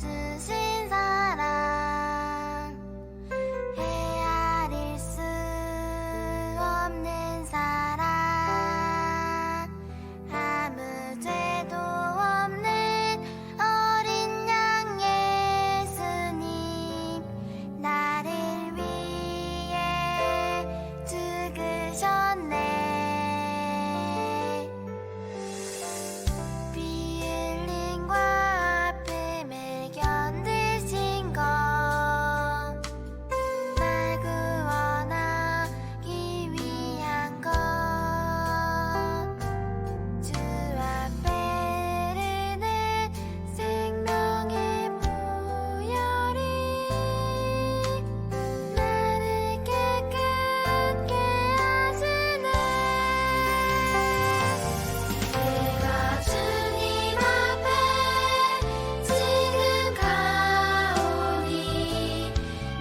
주신 사랑 헤아릴 수 없는 사랑 아무 죄도 없는 어린 양 예수님 나를 위해 죽으셨네 피 흘림과 아픔을 견디신 것 날 구원하기 위한 것 주 앞에 흐르는 생명의 보혈이 나를 깨끗게 하시네 내가 주님 앞에 지금 가오니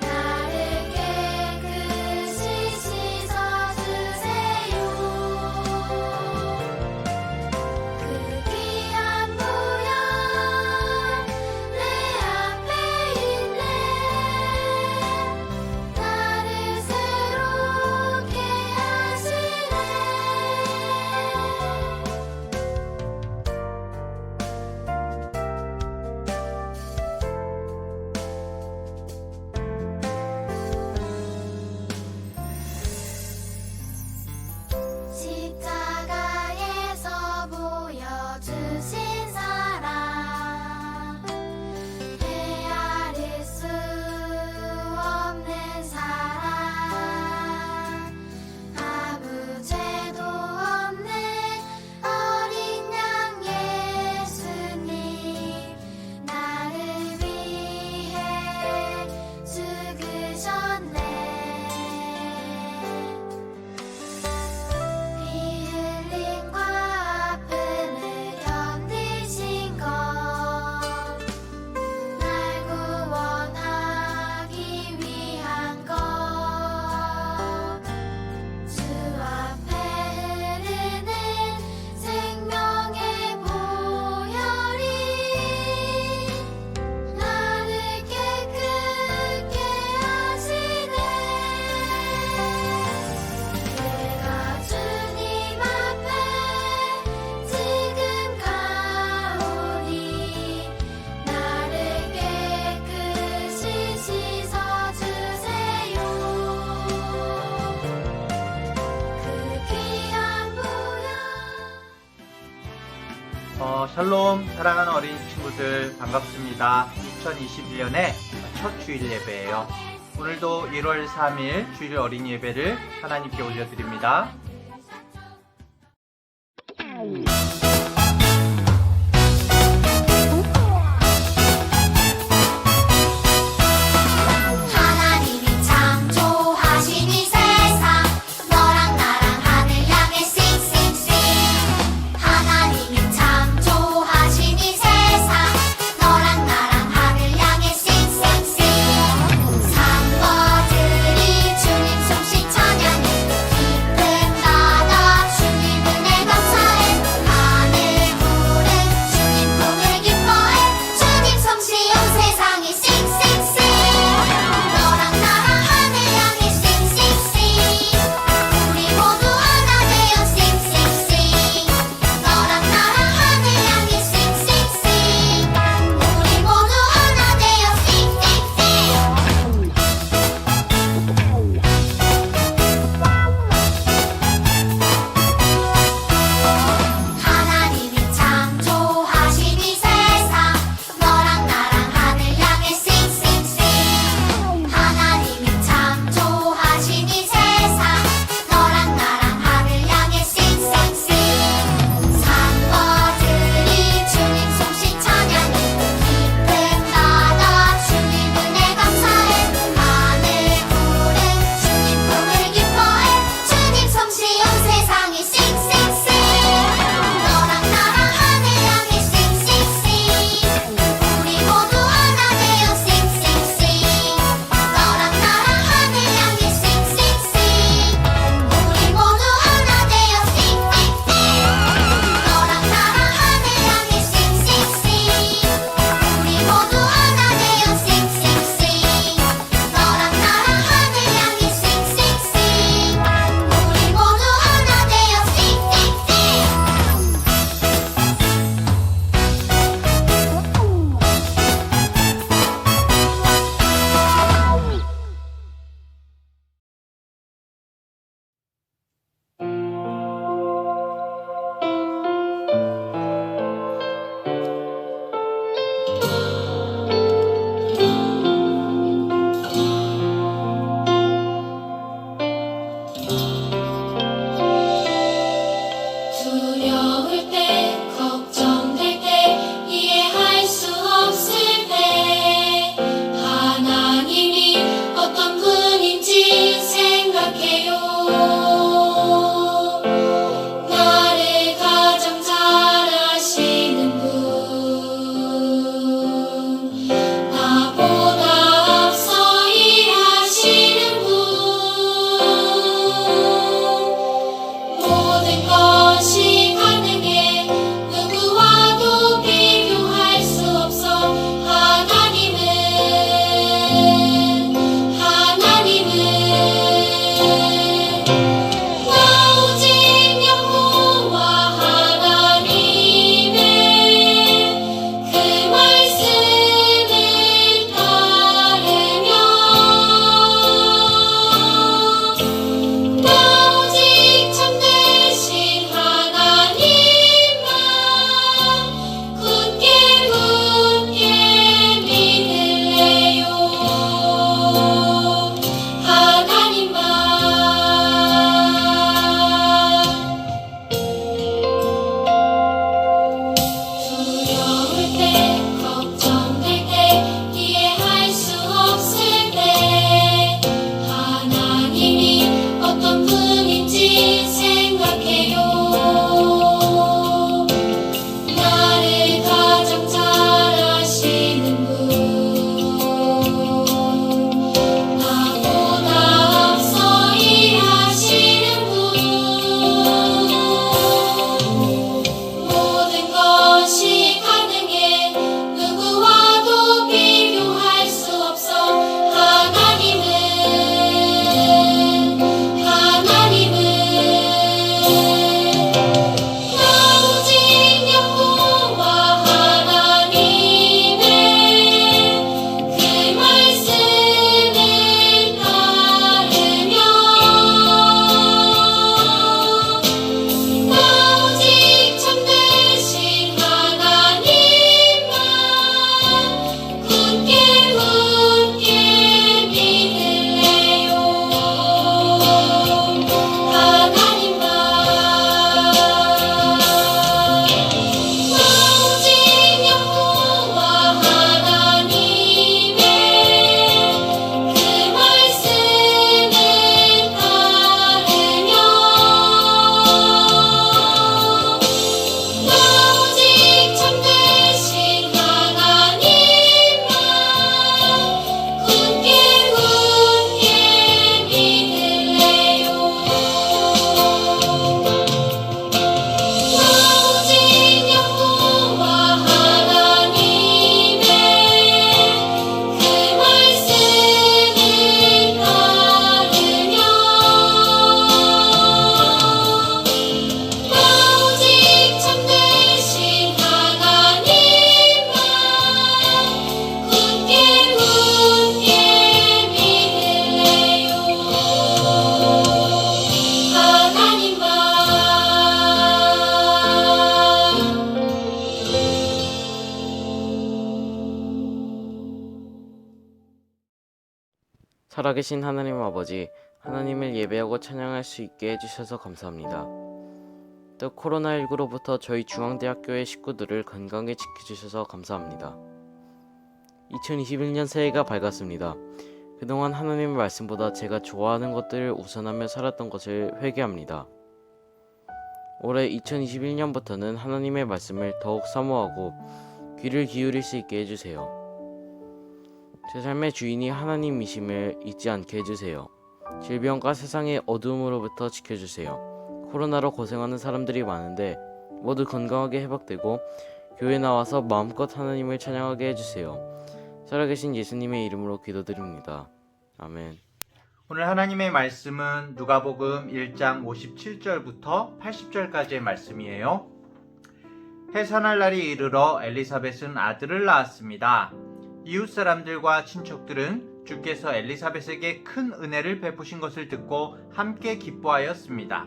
나를 깨끗이 씻어주세요 그 귀한 보혈 내 앞에 있네 나를 새롭게 하시네 십자가에서 보여주신 사랑 헤아릴 수 없는 사랑 아무 죄도 없는 어린 양 예수님 나를 위해 죽으셨네 피 흘림과 아픔을 견디신 것 날 구원하기 위한 것 주 앞에 흐르는 생명의 보혈이 나를 깨끗게 하시네 내가 주님 앞에 지금 가오니 나를 깨끗이 씻어주세요 그 귀한 보혈 샬롬 사랑하는 어린이 친구들 반갑습니다. 2021년의 첫 주일 예배예요. 오늘도 1월 3일 주일 어린이 예배를 하나님께 올려드립니다. 하나님이 창조하신 이 세상 너랑 나랑 하늘 향해 싱싱싱 하나님이 창조하신 이 세상 너랑 나랑 하늘 향해 싱싱싱 산버들이 주님 솜씨 찬양해 깊은 바다 주님 은혜 감사해 살아계신 하나님 아버지, 하나님을 예배하고 찬양할 수 있게 해주셔서 감사합니다. 또 코로나19로부터 저희 중앙대학교의 식구들을 건강하게 지켜주셔서 감사합니다. 2021년 새해가 밝았습니다. 그동안 하나님의 말씀보다 제가 좋아하는 것들을 우선하며 살았던 것을 회개합니다. 올해 2021년부터는 하나님의 말씀을 더욱 사모하고 귀를 기울일 수 있게 해주세요. 제 삶의 주인이 하나님이심을 잊지 않게 해주세요. 질병과 세상의 어두움으로부터 지켜주세요. 코로나로 고생하는 사람들이 많은데 모두 건강하게 회복되고 교회 나와서 마음껏 하나님을 찬양하게 해주세요. 살아계신 예수님의 이름으로 기도드립니다. 아멘. 오늘 하나님의 말씀은 누가복음 1장 57절부터 80절까지의 말씀이에요. 해산할 날이 이르러 엘리사벳은 아들을 낳았습니다. 이웃 사람들과 친척들은 주께서 엘리사벳에게 큰 은혜를 베푸신 것을 듣고 함께 기뻐하였습니다.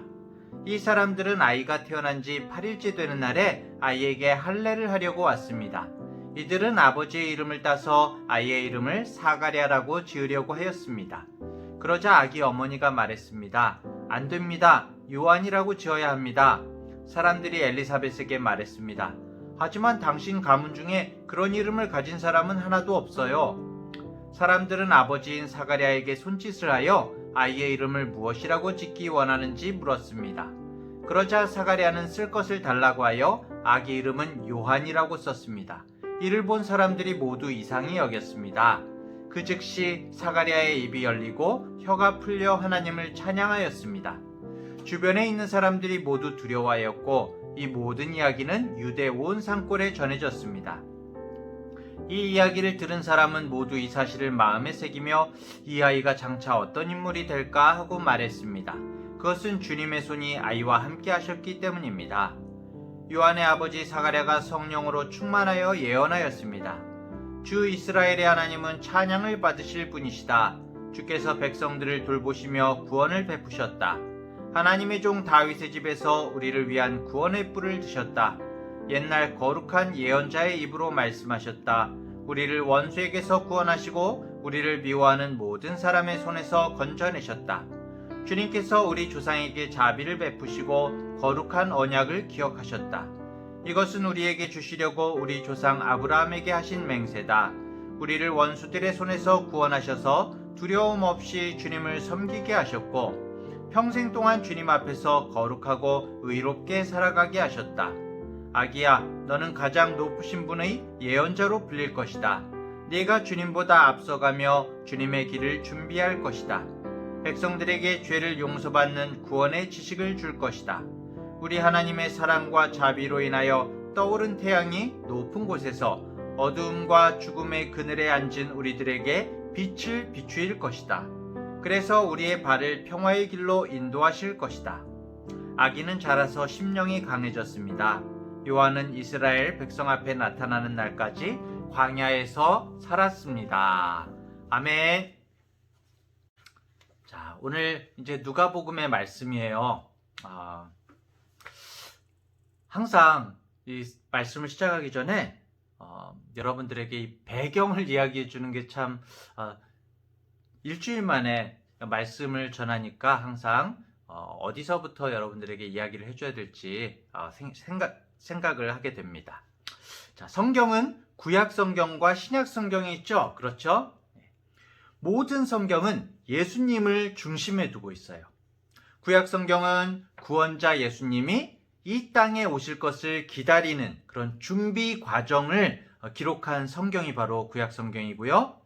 이 사람들은 아이가 태어난 지 8일째 되는 날에 아이에게 할례를 하려고 왔습니다. 이들은 아버지의 이름을 따서 아이의 이름을 사가랴라고 지으려고 하였습니다. 그러자 아기 어머니가 말했습니다. 안 됩니다. 요한이라고 지어야 합니다. 사람들이 엘리사벳에게 말했습니다. 하지만 당신 가문 중에 그런 이름을 가진 사람은 하나도 없어요. 사람들은 아버지인 사가랴에게 손짓을 하여 아이의 이름을 무엇이라고 짓기 원하는지 물었습니다. 그러자 사가랴는 쓸 것을 달라고 하여 아기 이름은 요한이라고 썼습니다. 이를 본 사람들이 모두 이상히 여겼습니다. 그 즉시 사가랴의 입이 열리고 혀가 풀려 하나님을 찬양하였습니다. 주변에 있는 사람들이 모두 두려워하였고 이 모든 이야기는 유대 온 산골에 전해졌습니다. 이 이야기를 들은 사람은 모두 이 사실을 마음에 새기며 이 아이가 장차 어떤 인물이 될까 하고 말했습니다. 그것은 주님의 손이 아이와 함께 하셨기 때문입니다. 요한의 아버지 사가랴가 성령으로 충만하여 예언하였습니다. 주 이스라엘의 하나님은 찬양을 받으실 분이시다. 주께서 백성들을 돌보시며 구원을 베푸셨다. 하나님의 종 다윗의 집에서 우리를 위한 구원의 뿔을 드셨다. 옛날 거룩한 예언자의 입으로 말씀하셨다. 우리를 원수에게서 구원하시고 우리를 미워하는 모든 사람의 손에서 건져내셨다. 주님께서 우리 조상에게 자비를 베푸시고 거룩한 언약을 기억하셨다. 이것은 우리에게 주시려고 우리 조상 아브라함에게 하신 맹세다. 우리를 원수들의 손에서 구원하셔서 두려움 없이 주님을 섬기게 하셨고 평생 동안 주님 앞에서 거룩하고 의롭게 살아가게 하셨다. 아기야, 너는 가장 높으신 분의 예언자로 불릴 것이다. 네가 주님보다 앞서가며 주님의 길을 준비할 것이다. 백성들에게 죄를 용서받는 구원의 지식을 줄 것이다. 우리 하나님의 사랑과 자비로 인하여 떠오른 태양이 높은 곳에서 어두움과 죽음의 그늘에 앉은 우리들에게 빛을 비추일 것이다. 그래서 우리의 발을 평화의 길로 인도하실 것이다. 아기는 자라서 심령이 강해졌습니다. 요한은 이스라엘 백성 앞에 나타나는 날까지 광야에서 살았습니다. 아멘. 자, 오늘 이제 누가복음의 말씀이에요. 항상 이 말씀을 시작하기 전에 여러분들에게 이 배경을 이야기해 주는 게 참 일주일 만에 말씀을 전하니까 항상 어디서부터 여러분들에게 이야기를 해줘야 될지 생각을 하게 됩니다. 자, 성경은 구약 성경과 신약 성경이 있죠. 그렇죠? 모든 성경은 예수님을 중심에 두고 있어요. 구약 성경은 구원자 예수님이 이 땅에 오실 것을 기다리는 그런 준비 과정을 기록한 성경이 바로 구약 성경이고요.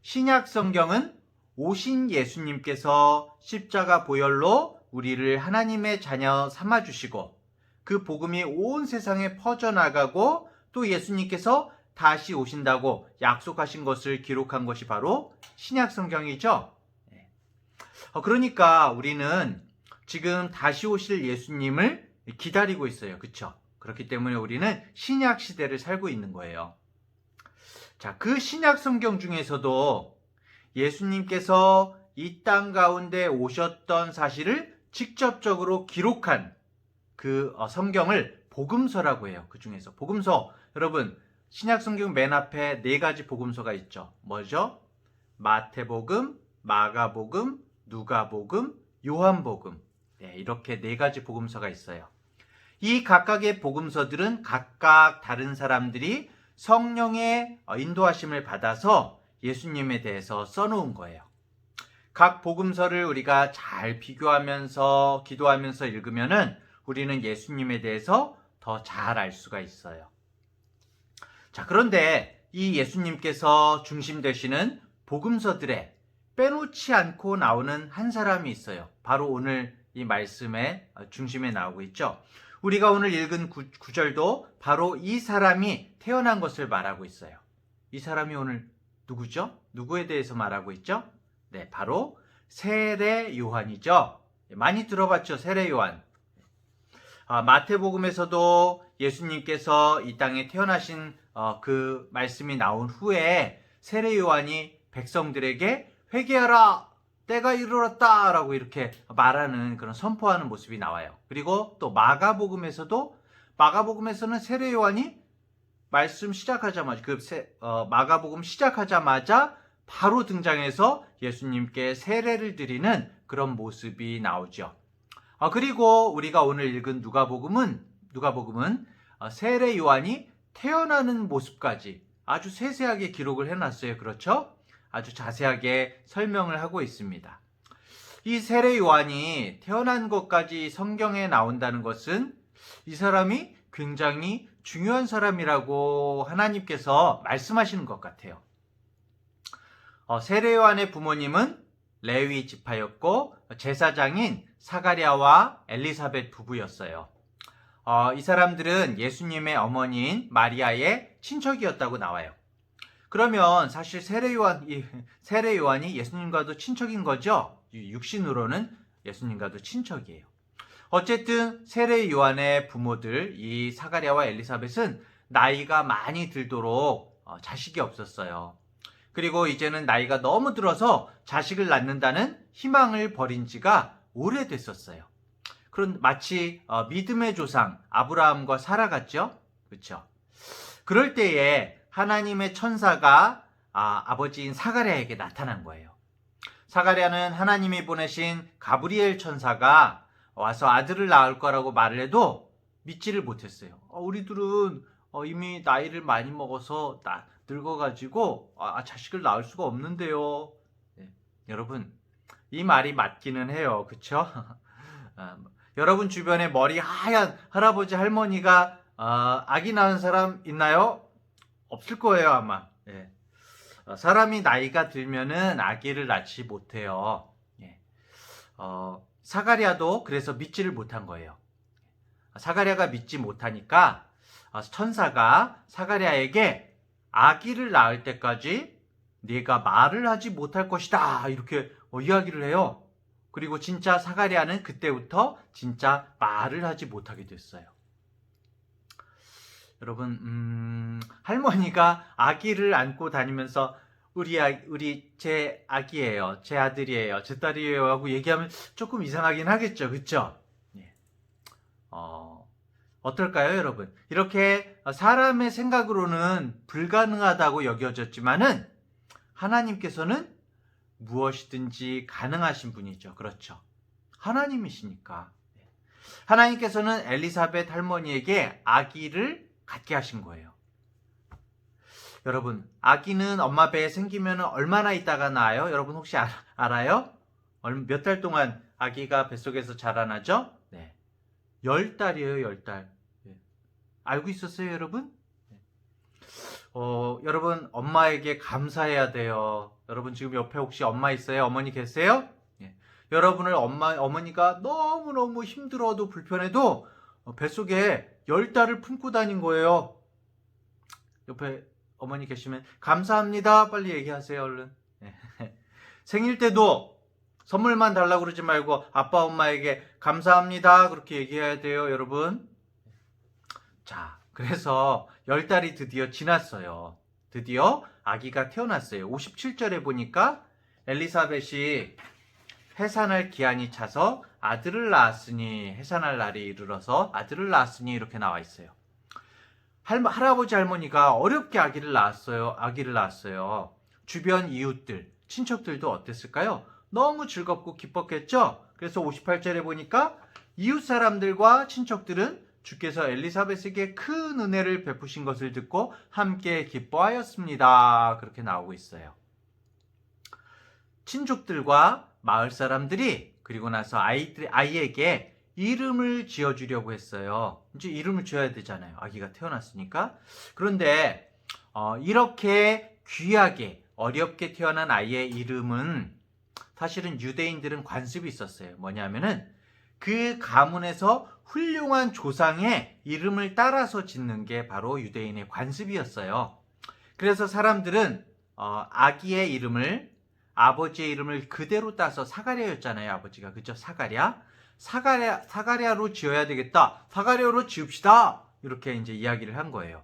신약 성경은 오신 예수님께서 십자가 보혈로 우리를 하나님의 자녀 삼아주시고 그 복음이 온 세상에 퍼져나가고 또 예수님께서 다시 오신다고 약속하신 것을 기록한 것이 바로 신약 성경이죠. 그러니까 우리는 지금 다시 오실 예수님을 기다리고 있어요. 그렇죠? 그렇기 때문에 우리는 신약 시대를 살고 있는 거예요. 자, 그 신약 성경 중에서도 예수님께서 이 땅 가운데 오셨던 사실을 직접적으로 기록한 그 성경을 복음서라고 해요. 그 중에서 복음서, 여러분 신약 성경 맨 앞에 4가지 복음서가 있죠. 뭐죠? 마태복음, 마가복음, 누가복음, 요한복음. 네, 이렇게 4가지 복음서가 있어요. 이 각각의 복음서들은 각각 다른 사람들이 성령의 인도하심을 받아서 예수님에 대해서 써놓은 거예요. 각 복음서를 우리가 잘 비교하면서 기도하면서 읽으면은 우리는 예수님에 대해서 더 잘 알 수가 있어요. 자, 그런데 이 예수님께서 중심 되시는 복음서들에 빼놓지 않고 나오는 한 사람이 있어요. 바로 오늘 이 말씀의 중심에 나오고 있죠. 우리가 오늘 읽은 구절도 바로 이 사람이 태어난 것을 말하고 있어요. 이 사람이 오늘 누구죠? 누구에 대해서 말하고 있죠? 네, 바로 세례 요한이죠. 많이 들어봤죠, 세례 요한. 마태복음에서도 예수님께서 이 땅에 태어나신 그 말씀이 나온 후에 세례 요한이 백성들에게 회개하라, 때가 이르렀다 라고 이렇게 말하는 그런 선포하는 모습이 나와요. 그리고 또 마가복음에서는 세례 요한이 말씀 시작하자마자 마가복음 시작하자마자 바로 등장해서 예수님께 세례를 드리는 그런 모습이 나오죠. 그리고 우리가 오늘 읽은 누가복음은 세례 요한이 태어나는 모습까지 아주 세세하게 기록을 해놨어요. 그렇죠? 아주 자세하게 설명을 하고 있습니다. 이 세례 요한이 태어난 것까지 성경에 나온다는 것은 이 사람이 굉장히 중요한 사람이라고 하나님께서 말씀하시는 것 같아요. 세례 요한의 부모님은 레위 지파였고 제사장인 사가랴와 엘리사벳 부부였어요. 이 사람들은 예수님의 어머니인 마리아의 친척이었다고 나와요. 그러면 사실 세례 요한이 예수님과도 친척인 거죠? 육신으로는 예수님과도 친척이에요. 어쨌든 세례 요한의 부모들, 이 사가랴와 엘리사벳은 나이가 많이 들도록 자식이 없었어요. 그리고 이제는 나이가 너무 들어서 자식을 낳는다는 희망을 버린 지가 오래됐었어요. 그런 마치 믿음의 조상 아브라함과 사라 같죠? 그렇죠? 그럴 때에 하나님의 천사가 아버지인 사가랴에게 나타난 거예요. 사가랴는 하나님이 보내신 가브리엘 천사가 와서 아들을 낳을 거라고 말을 해도 믿지를 못했어요. 우리들은 이미 나이를 많이 먹어서 늙어가지고 자식을 낳을 수가 없는데요. 네. 여러분, 이 말이 맞기는 해요. 그쵸? 여러분 주변에 머리 하얀 할아버지 할머니가 아기 낳은 사람 있나요? 없을 거예요, 아마. 예. 사람이 나이가 들면은 아기를 낳지 못해요. 예. 사가랴도 그래서 믿지를 못한 거예요. 사가랴가 믿지 못하니까 천사가 사가랴에게 아기를 낳을 때까지 네가 말을 하지 못할 것이다 이렇게 이야기를 해요. 그리고 진짜 사가랴는 그때부터 진짜 말을 하지 못하게 됐어요. 여러분, 할머니가 아기를 안고 다니면서 제 아기예요, 제 아들이에요, 제 딸이에요 하고 얘기하면 조금 이상하긴 하겠죠, 그렇죠? 예. 어떨까요, 여러분? 이렇게 사람의 생각으로는 불가능하다고 여겨졌지만은 하나님께서는 무엇이든지 가능하신 분이죠, 그렇죠? 하나님이시니까. 하나님께서는 엘리사벳 할머니에게 아기를 갖게 하신 거예요. 여러분, 아기는 엄마 배에 생기면 얼마나 있다가 나아요? 여러분 혹시 알아요? 몇 달 동안 아기가 뱃속에서 자라나죠? 네. 10달이에요, 10달. 네. 알고 있었어요, 여러분? 네. 여러분, 엄마에게 감사해야 돼요. 여러분, 지금 옆에 혹시 엄마 있어요? 어머니 계세요? 네. 여러분을 어머니가 너무너무 힘들어도 불편해도 뱃속에 10달을 품고 다닌 거예요. 옆에 어머니 계시면 감사합니다 빨리 얘기하세요, 얼른. 네. 생일 때도 선물만 달라고 그러지 말고 아빠 엄마에게 감사합니다 그렇게 얘기해야 돼요, 여러분. 자, 그래서 10달이 드디어 지났어요. 드디어 아기가 태어났어요. 57절에 보니까 엘리사벳이 해산할 기한이 차서 아들을 낳았으니, 해산할 날이 이르러서 아들을 낳았으니 이렇게 나와 있어요. 할아버지 할머니가 어렵게 아기를 낳았어요. 주변 이웃들, 친척들도 어땠을까요? 너무 즐겁고 기뻤겠죠? 그래서 58절에 보니까 이웃 사람들과 친척들은 주께서 엘리사벳에게 큰 은혜를 베푸신 것을 듣고 함께 기뻐하였습니다. 그렇게 나오고 있어요. 친족들과 마을 사람들이 그리고 나서 아이에게 이름을 지어주려고 했어요. 이제 이름을 지어야 되잖아요. 아기가 태어났으니까. 그런데 이렇게 귀하게 어렵게 태어난 아이의 이름은 사실은 유대인들은 관습이 있었어요. 뭐냐면은 그 가문에서 훌륭한 조상의 이름을 따라서 짓는 게 바로 유대인의 관습이었어요. 그래서 사람들은 아기의 이름을 아버지의 이름을 그대로 따서 사가랴였잖아요. 아버지가 그죠? 사가랴로 지어야 되겠다. 사가랴로 지읍시다. 이렇게 이제 이야기를 한 거예요.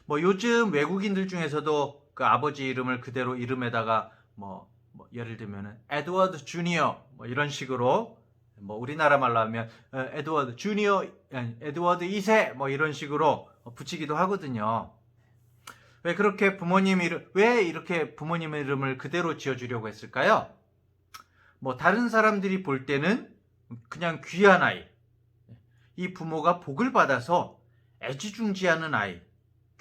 뭐 요즘 외국인들 중에서도 그 아버지 이름을 그대로 이름에다가 뭐 예를 들면은 에드워드 주니어 뭐 이런 식으로 뭐 우리나라 말로 하면 에드워드 주니어, 에드워드 2세 뭐 이런 식으로 붙이기도 하거든요. 왜 이렇게 부모님 이름을 그대로 지어주려고 했을까요? 뭐 다른 사람들이 볼 때는 그냥 귀한 아이, 이 부모가 복을 받아서 애지중지하는 아이,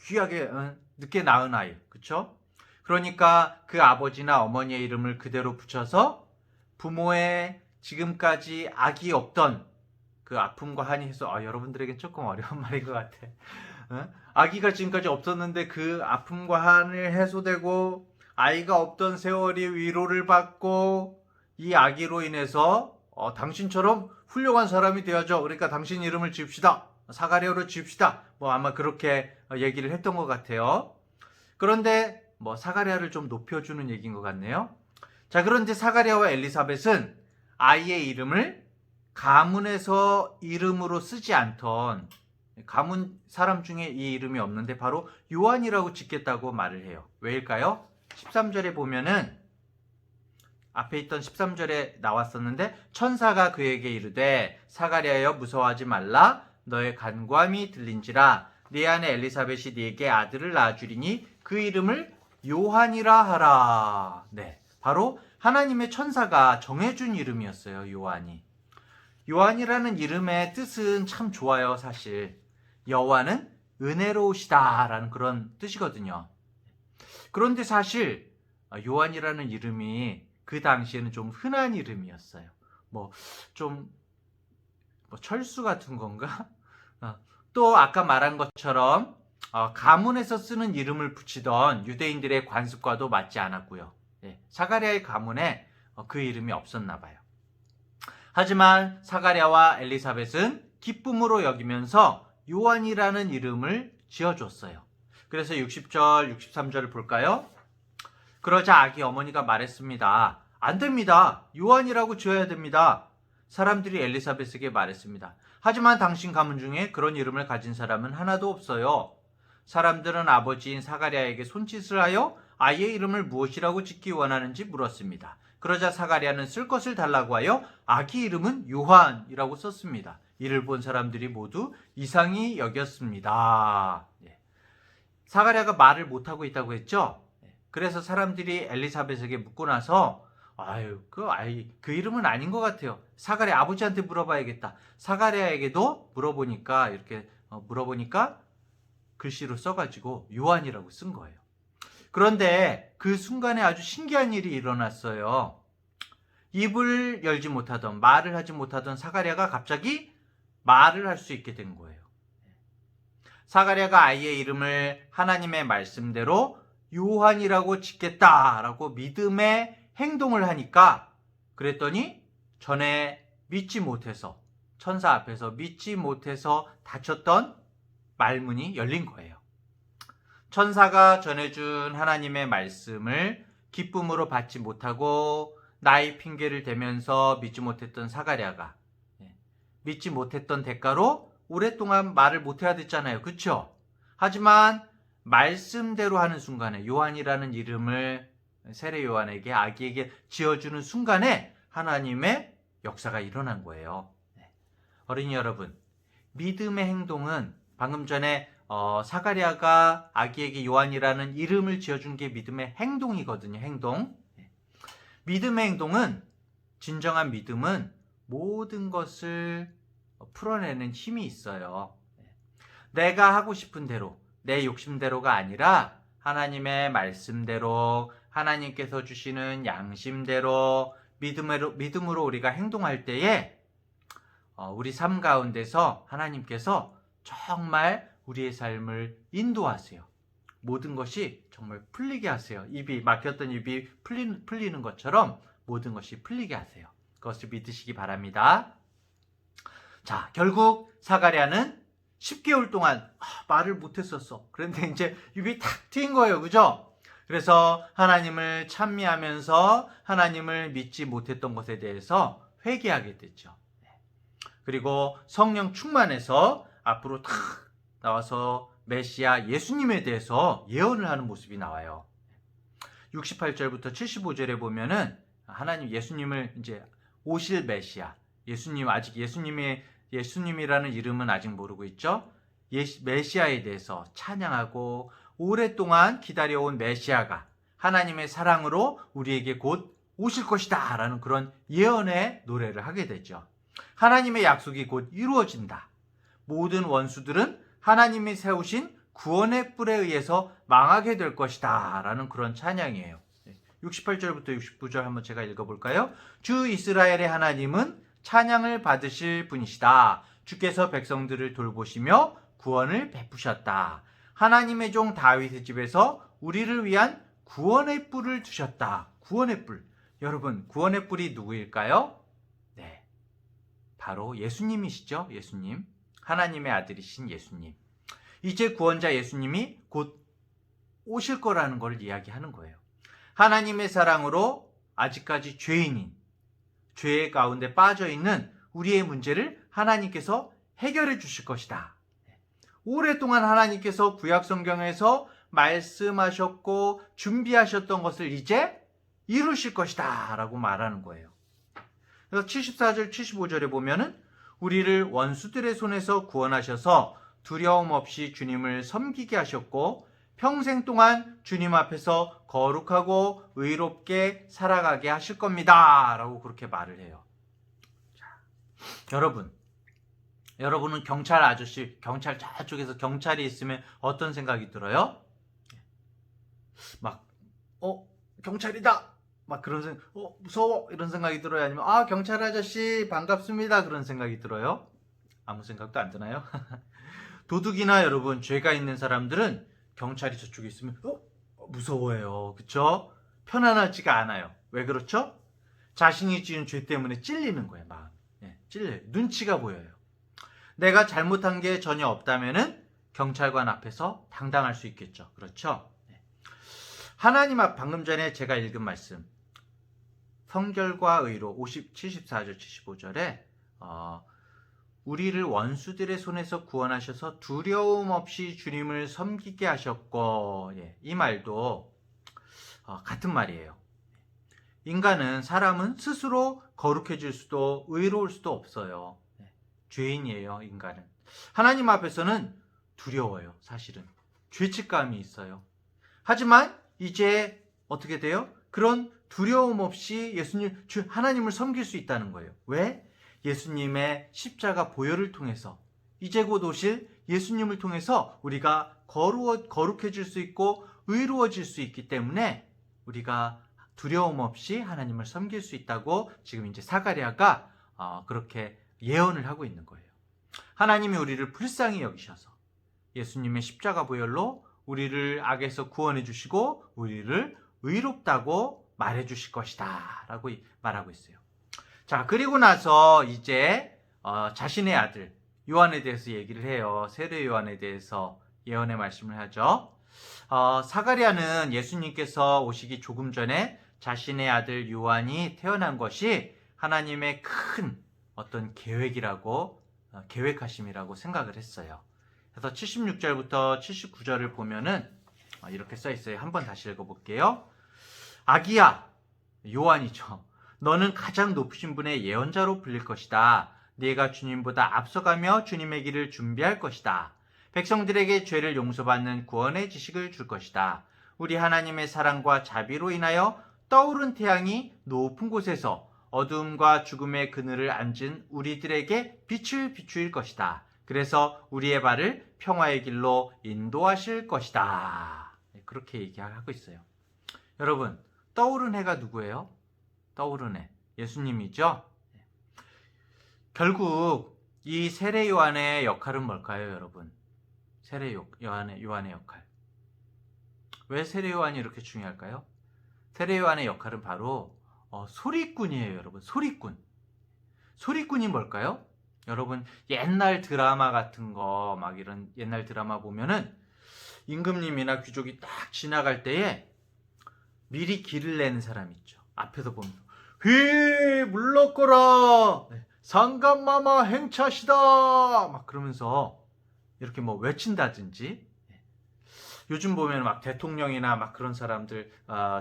귀하게 늦게 낳은 아이, 그쵸? 그러니까 그 아버지나 어머니의 이름을 그대로 붙여서 부모의 지금까지 악이 없던 그 아픔과 한이 해서 여러분들에겐 조금 어려운 말인 것 같아. 아기가 지금까지 없었는데 그 아픔과 한을 해소되고 아이가 없던 세월이 위로를 받고 이 아기로 인해서 당신처럼 훌륭한 사람이 되어줘. 그러니까 당신 이름을 지읍시다. 사가랴로 지읍시다. 뭐 아마 그렇게 얘기를 했던 것 같아요. 그런데 뭐 사가랴를 좀 높여주는 얘기인 것 같네요. 자, 그런데 사가랴와 엘리사벳은 아이의 이름을 가문에서 이름으로 쓰지 않던 가문 사람 중에 이 이름이 없는데 바로 요한이라고 짓겠다고 말을 해요. 왜일까요? 13절에 보면은 앞에 있던 13절에 나왔었는데 천사가 그에게 이르되 사가랴여 무서워하지 말라 너의 간구함이 들린지라 네 아내 엘리사벳이 네게 아들을 낳아주리니 그 이름을 요한이라 하라. 네, 바로 하나님의 천사가 정해준 이름이었어요. 요한이라는 이름의 뜻은 참 좋아요. 사실 여호와는 은혜로우시다라는 그런 뜻이거든요. 그런데 사실 요한이라는 이름이 그 당시에는 좀 흔한 이름이었어요. 좀 철수 같은 건가? 또 아까 말한 것처럼 가문에서 쓰는 이름을 붙이던 유대인들의 관습과도 맞지 않았고요. 사가랴의 가문에 그 이름이 없었나 봐요. 하지만 사가랴와 엘리사벳은 기쁨으로 여기면서 요한이라는 이름을 지어줬어요. 그래서 60절, 63절을 볼까요? 그러자 아기 어머니가 말했습니다. 안 됩니다. 요한이라고 지어야 됩니다. 사람들이 엘리사벳에게 말했습니다. 하지만 당신 가문 중에 그런 이름을 가진 사람은 하나도 없어요. 사람들은 아버지인 사가랴에게 손짓을 하여 아이의 이름을 무엇이라고 짓기 원하는지 물었습니다. 그러자 사가랴는 쓸 것을 달라고 하여 아기 이름은 요한이라고 썼습니다. 이를 본 사람들이 모두 이상히 여겼습니다. 사가랴가 말을 못하고 있다고 했죠? 그래서 사람들이 엘리사벳에게 묻고 나서 그 이름은 아닌 것 같아요. 사가랴 아버지한테 물어봐야겠다. 사가랴에게도 물어보니까 글씨로 써가지고 요한이라고 쓴 거예요. 그런데 그 순간에 아주 신기한 일이 일어났어요. 입을 열지 못하던, 말을 하지 못하던 사가랴가 갑자기 말을 할 수 있게 된 거예요. 사가랴가 아이의 이름을 하나님의 말씀대로 요한이라고 짓겠다라고 믿음의 행동을 하니까 그랬더니 전에 믿지 못해서 천사 앞에서 믿지 못해서 닫혔던 말문이 열린 거예요. 천사가 전해준 하나님의 말씀을 기쁨으로 받지 못하고 나의 핑계를 대면서 믿지 못했던 사가랴가 믿지 못했던 대가로 오랫동안 말을 못해야 됐잖아요. 그렇죠? 하지만 말씀대로 하는 순간에 요한이라는 이름을 세례 요한에게 아기에게 지어주는 순간에 하나님의 역사가 일어난 거예요. 어린이 여러분, 믿음의 행동은 방금 전에 사가랴가 아기에게 요한이라는 이름을 지어준 게 믿음의 행동이거든요. 행동. 믿음의 행동은, 진정한 믿음은 모든 것을 풀어내는 힘이 있어요. 내가 하고 싶은 대로, 내 욕심대로가 아니라 하나님의 말씀대로, 하나님께서 주시는 양심대로 믿음으로 우리가 행동할 때에 우리 삶 가운데서 하나님께서 정말 우리의 삶을 인도하세요. 모든 것이 정말 풀리게 하세요. 막혔던 입이 풀리는 것처럼 모든 것이 풀리게 하세요. 그것을 믿으시기 바랍니다. 자, 결국 사가랴는 10개월 동안 말을 못했었어. 그런데 이제 입이 탁 트인 거예요. 그죠? 그래서 하나님을 찬미하면서 하나님을 믿지 못했던 것에 대해서 회개하게 됐죠. 그리고 성령 충만해서 앞으로 탁 나와서 메시아 예수님에 대해서 예언을 하는 모습이 나와요. 68절부터 75절에 보면은 하나님 예수님을 이제 오실 메시아, 예수님 아직 예수님이라는 이름은 아직 모르고 있죠. 메시아에 대해서 찬양하고 오랫동안 기다려온 메시아가 하나님의 사랑으로 우리에게 곧 오실 것이다 라는 그런 예언의 노래를 하게 되죠. 하나님의 약속이 곧 이루어진다. 모든 원수들은 하나님이 세우신 구원의 뿔에 의해서 망하게 될 것이다 라는 그런 찬양이에요. 68절부터 69절 한번 제가 읽어볼까요? 주 이스라엘의 하나님은 찬양을 받으실 분이시다. 주께서 백성들을 돌보시며 구원을 베푸셨다. 하나님의 종 다윗의 집에서 우리를 위한 구원의 뿔을 두셨다. 구원의 뿔. 여러분, 구원의 뿔이 누구일까요? 네, 바로 예수님이시죠. 예수님. 하나님의 아들이신 예수님. 이제 구원자 예수님이 곧 오실 거라는 걸 이야기하는 거예요. 하나님의 사랑으로 아직까지 죄인인, 죄 가운데 빠져있는 우리의 문제를 하나님께서 해결해 주실 것이다. 오랫동안 하나님께서 구약 성경에서 말씀하셨고 준비하셨던 것을 이제 이루실 것이다 라고 말하는 거예요. 그래서 74절 75절에 보면은 우리를 원수들의 손에서 구원하셔서 두려움 없이 주님을 섬기게 하셨고 평생 동안 주님 앞에서 거룩하고 의롭게 살아가게 하실 겁니다 라고 그렇게 말을 해요. 자, 여러분은 경찰 아저씨, 경찰 저쪽에서 경찰이 있으면 어떤 생각이 들어요? 막 경찰이다 막 그런 생각, 무서워 이런 생각이 들어요? 아니면 경찰 아저씨 반갑습니다 그런 생각이 들어요? 아무 생각도 안 드나요? 도둑이나 여러분 죄가 있는 사람들은 경찰이 저쪽에 있으면 무서워해요. 그쵸? 편안하지가 않아요. 왜 그렇죠? 자신이 지은 죄 때문에 찔리는 거예요. 마음. 찔려요. 눈치가 보여요. 내가 잘못한 게 전혀 없다면은 경찰관 앞에서 당당할 수 있겠죠. 그렇죠? 하나님 앞, 방금 전에 제가 읽은 말씀 성결과 의로 74절 75절에 우리를 원수들의 손에서 구원하셔서 두려움 없이 주님을 섬기게 하셨고, 이 말도 같은 말이에요. 사람은 스스로 거룩해질 수도 의로울 수도 없어요. 죄인이에요. 인간은. 하나님 앞에서는 두려워요. 사실은 죄책감이 있어요. 하지만 이제 어떻게 돼요? 그런 두려움 없이 하나님을 섬길 수 있다는 거예요. 왜? 예수님의 십자가 보혈을 통해서, 이제 곧 오실 예수님을 통해서 우리가 거룩해질 수 있고 의로워질 수 있기 때문에 우리가 두려움 없이 하나님을 섬길 수 있다고 지금 이제 사가랴가 그렇게 예언을 하고 있는 거예요. 하나님이 우리를 불쌍히 여기셔서 예수님의 십자가 보혈로 우리를 악에서 구원해 주시고 우리를 의롭다고 말해 주실 것이다 라고 말하고 있어요. 자, 그리고 나서 이제 자신의 아들 요한에 대해서 얘기를 해요. 세례 요한에 대해서 예언의 말씀을 하죠. 사가랴는 예수님께서 오시기 조금 전에 자신의 아들 요한이 태어난 것이 하나님의 큰 어떤 계획하심이라고 생각을 했어요. 그래서 76절부터 79절을 보면은 이렇게 써 있어요. 한번 다시 읽어볼게요. 아기야, 요한이죠. 너는 가장 높으신 분의 예언자로 불릴 것이다. 네가 주님보다 앞서가며 주님의 길을 준비할 것이다. 백성들에게 죄를 용서받는 구원의 지식을 줄 것이다. 우리 하나님의 사랑과 자비로 인하여 떠오른 태양이 높은 곳에서 어둠과 죽음의 그늘을 앉은 우리들에게 빛을 비추일 것이다. 그래서 우리의 발을 평화의 길로 인도하실 것이다. 그렇게 얘기하고 있어요. 여러분, 떠오른 해가 누구예요? 떠오른 해, 예수님이죠. 결국 이 세례 요한의 역할은 뭘까요, 여러분? 세례 요한의 역할. 왜 세례 요한이 이렇게 중요할까요? 세례 요한의 역할은 바로 소리꾼이에요, 여러분. 소리꾼. 소리꾼이 뭘까요? 여러분, 옛날 드라마 같은 거, 막 이런 옛날 드라마 보면은 임금님이나 귀족이 딱 지나갈 때에 미리 길을 내는 사람 있죠. 앞에서 보면 휘 물러거라, 상감마마 행차시다, 막 그러면서 이렇게 뭐 외친다든지. 요즘 보면 막 대통령이나 막 그런 사람들,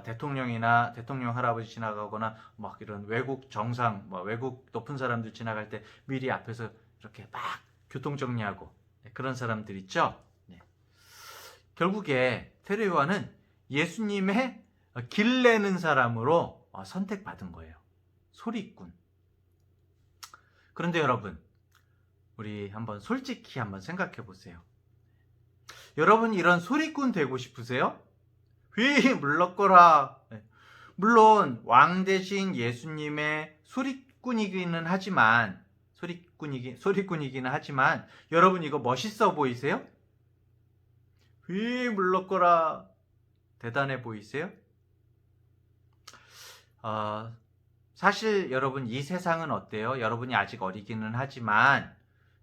대통령이나 대통령 할아버지 지나가거나 막 이런 외국 정상, 뭐 외국 높은 사람들 지나갈 때 미리 앞에서 이렇게 막 교통 정리하고 그런 사람들 있죠. 결국에 세례 요한은 예수님의 길 내는 사람으로 선택받은 거예요. 소리꾼. 그런데 여러분, 우리 한번 솔직히 한번 생각해 보세요. 여러분, 이런 소리꾼 되고 싶으세요? 휘 물러거라. 물론 왕 대신 예수님의 소리꾼이기는 하지만 여러분, 이거 멋있어 보이세요? 휘 물러거라. 대단해 보이세요? 사실 여러분, 이 세상은 어때요? 여러분이 아직 어리기는 하지만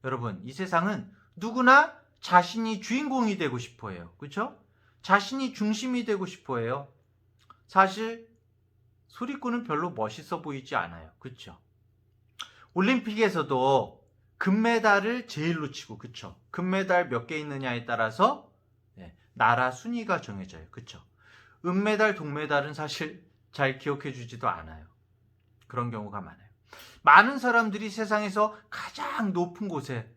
여러분, 이 세상은 누구나 자신이 주인공이 되고 싶어 해요. 그렇죠? 자신이 중심이 되고 싶어 해요. 사실 소리꾼은 별로 멋있어 보이지 않아요. 그렇죠? 올림픽에서도 금메달을 제일로 치고, 그렇죠? 금메달 몇 개 있느냐에 따라서 나라 순위가 정해져요. 그렇죠? 은메달, 동메달은 사실 잘 기억해 주지도 않아요. 그런 경우가 많아요. 많은 사람들이 세상에서 가장 높은 곳에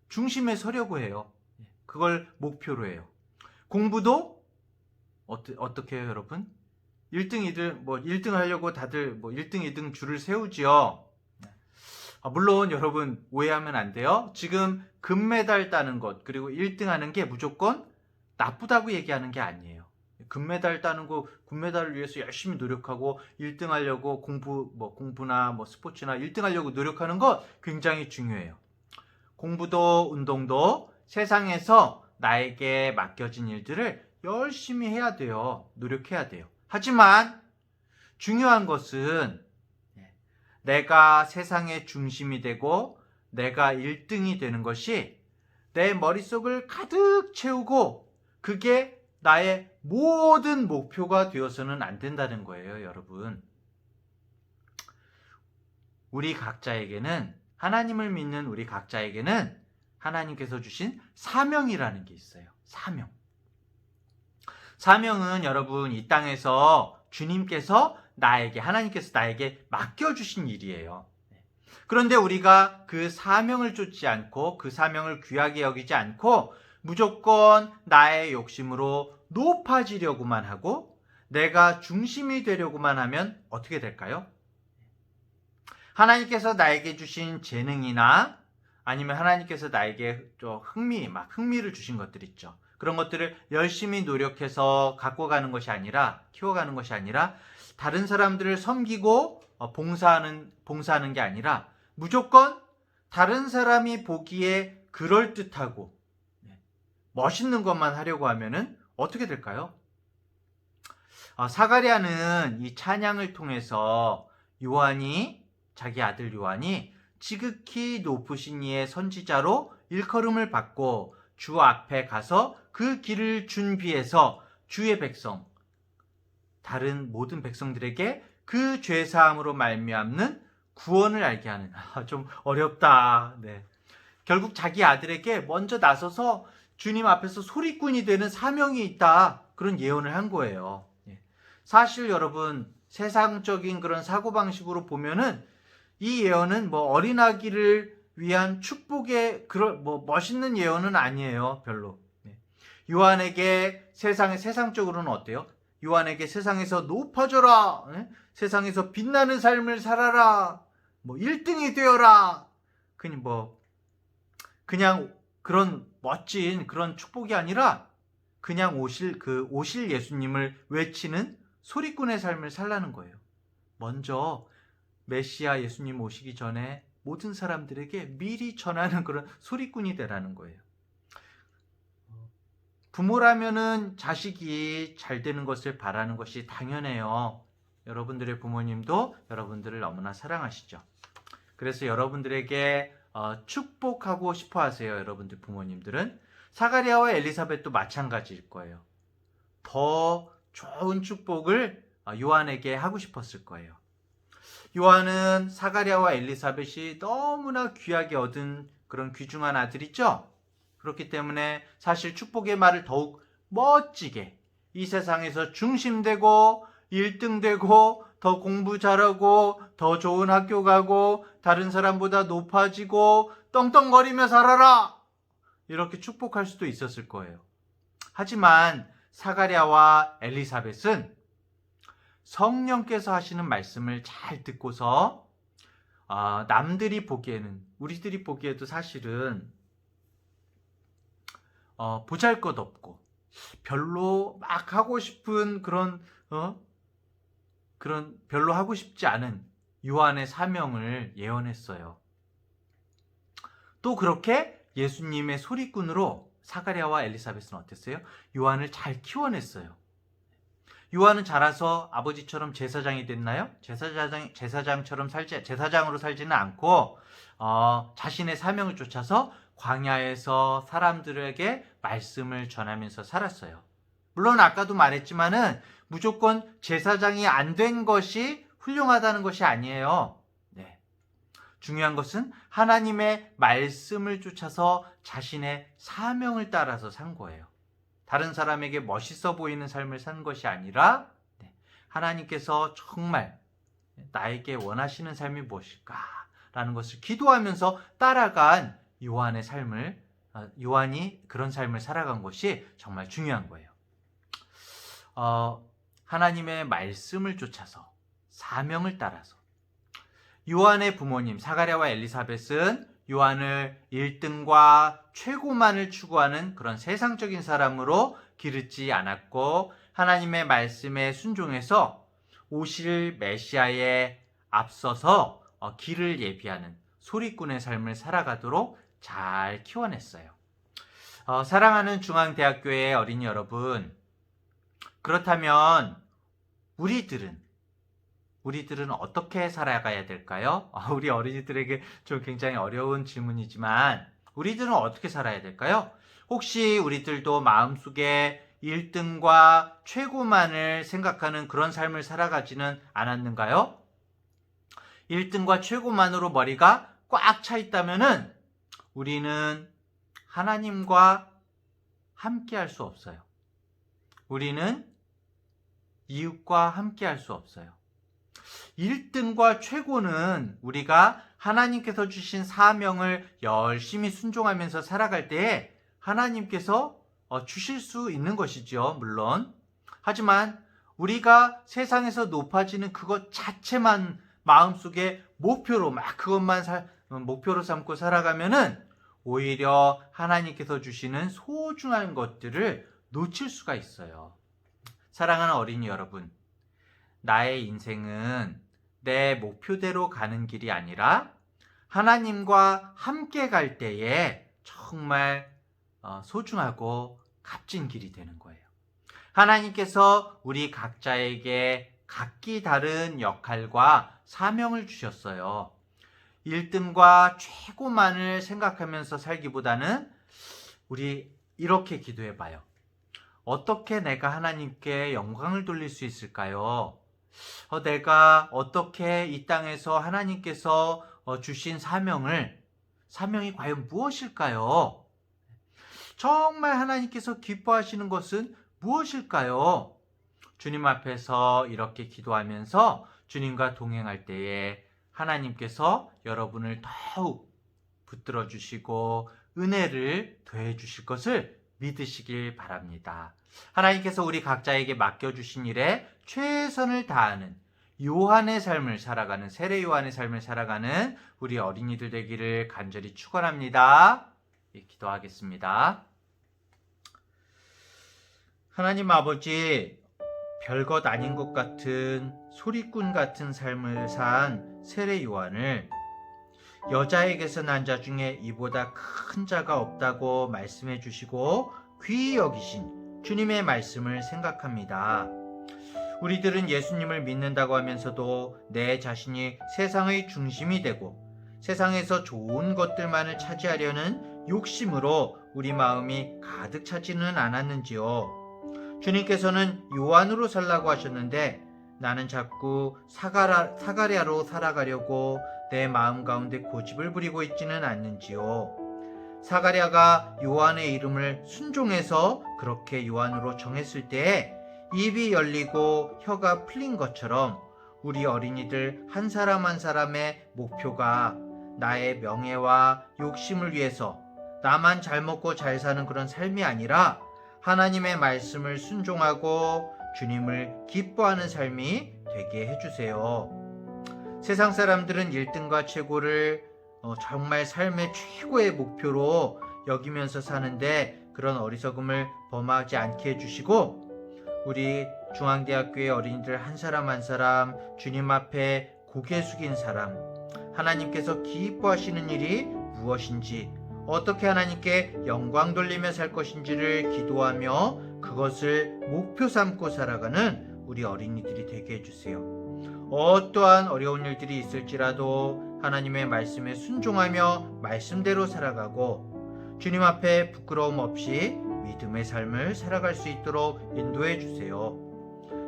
중심에 서려고 해요. 그걸 목표로 해요. 공부도 어떻게 해요, 여러분? 1등, 1등 하려고 다들 1등, 2등 줄을 세우지요. 물론 여러분, 오해하면 안 돼요. 지금 금메달 따는 것, 그리고 1등 하는 게 무조건 나쁘다고 얘기하는 게 아니에요. 금메달 따는 거, 금메달을 위해서 열심히 노력하고 1등 하려고 공부나 스포츠나 1등 하려고 노력하는 것 굉장히 중요해요. 공부도 운동도 세상에서 나에게 맡겨진 일들을 열심히 해야 돼요. 노력해야 돼요. 하지만 중요한 것은 내가 세상의 중심이 되고 내가 1등이 되는 것이 내 머릿속을 가득 채우고 그게 나의 모든 목표가 되어서는 안 된다는 거예요, 여러분. 우리 각자에게는, 하나님을 믿는 우리 각자에게는 하나님께서 주신 사명이라는 게 있어요. 사명. 사명은 여러분, 이 땅에서 하나님께서 나에게 맡겨주신 일이에요. 그런데 우리가 그 사명을 쫓지 않고, 그 사명을 귀하게 여기지 않고 무조건 나의 욕심으로 높아지려고만 하고 내가 중심이 되려고만 하면 어떻게 될까요? 하나님께서 나에게 주신 재능이나 아니면 하나님께서 나에게 흥미를 주신 것들 있죠. 그런 것들을 열심히 노력해서 갖고 가는 것이 아니라, 키워가는 것이 아니라 다른 사람들을 섬기고 봉사하는 게 아니라 무조건 다른 사람이 보기에 그럴듯하고 멋있는 것만 하려고 하면은 어떻게 될까요? 사가랴는 이 찬양을 통해서 자기 아들 요한이 지극히 높으신 이의 선지자로 일컬음을 받고 주 앞에 가서 그 길을 준비해서 주의 백성, 다른 모든 백성들에게 그 죄사함으로 말미암는 구원을 알게 하는, 좀 어렵다. 결국 자기 아들에게 먼저 나서서 주님 앞에서 소리꾼이 되는 사명이 있다, 그런 예언을 한 거예요. 사실 여러분, 세상적인 그런 사고방식으로 보면은 이 예언은 어린아기를 위한 축복의 멋있는 예언은 아니에요, 별로. 요한에게 세상적으로는 어때요? 요한에게 세상에서 높아져라, 세상에서 빛나는 삶을 살아라, 1등이 되어라. 그냥 그런 멋진 그런 축복이 아니라 그냥 오실 예수님을 외치는 소리꾼의 삶을 살라는 거예요. 먼저 메시아 예수님 오시기 전에 모든 사람들에게 미리 전하는 그런 소리꾼이 되라는 거예요. 부모라면은 자식이 잘 되는 것을 바라는 것이 당연해요. 여러분들의 부모님도 여러분들을 너무나 사랑하시죠. 그래서 여러분들에게 축복하고 싶어 하세요. 여러분들 부모님들은. 사가랴와 엘리사벳도 마찬가지일 거예요. 더 좋은 축복을 요한에게 하고 싶었을 거예요. 요한은 사가랴와 엘리사벳이 너무나 귀하게 얻은 그런 귀중한 아들이죠. 그렇기 때문에 사실 축복의 말을 더욱 멋지게, 이 세상에서 중심되고 1등 되고 더 공부 잘하고 더 좋은 학교 가고 다른 사람보다 높아지고 떵떵거리며 살아라, 이렇게 축복할 수도 있었을 거예요. 하지만 사가랴와 엘리사벳은 성령께서 하시는 말씀을 잘 듣고서 남들이 보기에는, 우리들이 보기에도 사실은 보잘것없고 별로 막 하고 싶은 그런 별로 하고 싶지 않은 요한의 사명을 예언했어요. 또 그렇게 예수님의 소리꾼으로 사가랴와 엘리사벳은 어땠어요? 요한을 잘 키워냈어요. 요한은 자라서 아버지처럼 제사장이 됐나요? 제사장으로 살지는 않고 자신의 사명을 쫓아서 광야에서 사람들에게 말씀을 전하면서 살았어요. 물론 아까도 말했지만은 무조건 제사장이 안 된 것이 훌륭하다는 것이 아니에요. 중요한 것은 하나님의 말씀을 쫓아서 자신의 사명을 따라서 산 거예요. 다른 사람에게 멋있어 보이는 삶을 산 것이 아니라 하나님께서 정말 나에게 원하시는 삶이 무엇일까라는 것을 기도하면서 따라간 요한의 삶을, 요한이 그런 삶을 살아간 것이 정말 중요한 거예요. 하나님의 말씀을 쫓아서 사명을 따라서 요한의 부모님 사가랴와 엘리사벳은 요한을 1등과 최고만을 추구하는 그런 세상적인 사람으로 기르지 않았고, 하나님의 말씀에 순종해서 오실 메시아에 앞서서 길을 예비하는 소리꾼의 삶을 살아가도록 잘 키워냈어요. 사랑하는 중앙대학교의 어린이 여러분, 그렇다면 우리들은 어떻게 살아가야 될까요? 우리 어린이들에게 좀 굉장히 어려운 질문이지만 우리들은 어떻게 살아야 될까요? 혹시 우리들도 마음속에 1등과 최고만을 생각하는 그런 삶을 살아가지는 않았는가요? 1등과 최고만으로 머리가 꽉 차 있다면은 우리는 하나님과 함께 할 수 없어요. 우리는 이웃과 함께 할 수 없어요. 1등과 최고는 우리가 하나님께서 주신 사명을 열심히 순종하면서 살아갈 때에 하나님께서 주실 수 있는 것이죠, 물론. 하지만 우리가 세상에서 높아지는 그것 자체만 마음속에 목표로 그것만 목표로 삼고 살아가면은 오히려 하나님께서 주시는 소중한 것들을 놓칠 수가 있어요. 사랑하는 어린이 여러분, 나의 인생은 내 목표대로 가는 길이 아니라 하나님과 함께 갈 때에 정말 소중하고 값진 길이 되는 거예요. 하나님께서 우리 각자에게 각기 다른 역할과 사명을 주셨어요. 1등과 최고만을 생각하면서 살기보다는 우리 이렇게 기도해봐요. 어떻게 내가 하나님께 영광을 돌릴 수 있을까요? 내가 어떻게 이 땅에서 하나님께서 주신 사명이 과연 무엇일까요? 정말 하나님께서 기뻐하시는 것은 무엇일까요? 주님 앞에서 이렇게 기도하면서 주님과 동행할 때에 하나님께서 여러분을 더욱 붙들어 주시고 은혜를 더해 주실 것을 믿으시길 바랍니다. 하나님께서 우리 각자에게 맡겨주신 일에 최선을 다하는 요한의 삶을 살아가는, 세례 요한의 삶을 살아가는 우리 어린이들 되기를 간절히 축원합니다. 기도하겠습니다. 하나님 아버지, 별것 아닌 것 같은 소리꾼 같은 삶을 산 세례 요한을 여자에게서 난 자 중에 이보다 큰 자가 없다고 말씀해 주시고 귀히 여기신 주님의 말씀을 생각합니다. 우리들은 예수님을 믿는다고 하면서도 내 자신이 세상의 중심이 되고 세상에서 좋은 것들만을 차지하려는 욕심으로 우리 마음이 가득 차지는 않았는지요. 주님께서는 요한으로 살라고 하셨는데 나는 자꾸 사가랴로 살아가려고 내 마음 가운데 고집을 부리고 있지는 않는지요. 사가랴가 요한의 이름을 순종해서 그렇게 요한으로 정했을 때에 입이 열리고 혀가 풀린 것처럼 우리 어린이들 한 사람 한 사람의 목표가 나의 명예와 욕심을 위해서 나만 잘 먹고 잘 사는 그런 삶이 아니라 하나님의 말씀을 순종하고 주님을 기뻐하는 삶이 되게 해주세요. 세상 사람들은 1등과 최고를 정말 삶의 최고의 목표로 여기면서 사는데 그런 어리석음을 범하지 않게 해주시고 우리 중앙대학교의 어린이들 한 사람 한 사람 주님 앞에 고개 숙인 사람, 하나님께서 기뻐하시는 일이 무엇인지, 어떻게 하나님께 영광 돌리며 살 것인지를 기도하며 그것을 목표 삼고 살아가는 우리 어린이들이 되게 해주세요. 어떠한 어려운 일들이 있을지라도 하나님의 말씀에 순종하며 말씀대로 살아가고 주님 앞에 부끄러움 없이 믿음의 삶을 살아갈 수 있도록 인도해 주세요.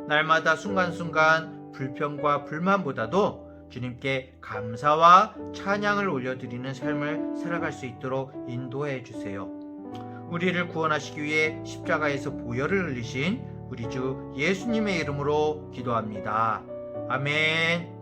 날마다 순간순간 불평과 불만보다도 주님께 감사와 찬양을 올려드리는 삶을 살아갈 수 있도록 인도해 주세요. 우리를 구원하시기 위해 십자가에서 보혈을 흘리신 우리 주 예수님의 이름으로 기도합니다. 아멘.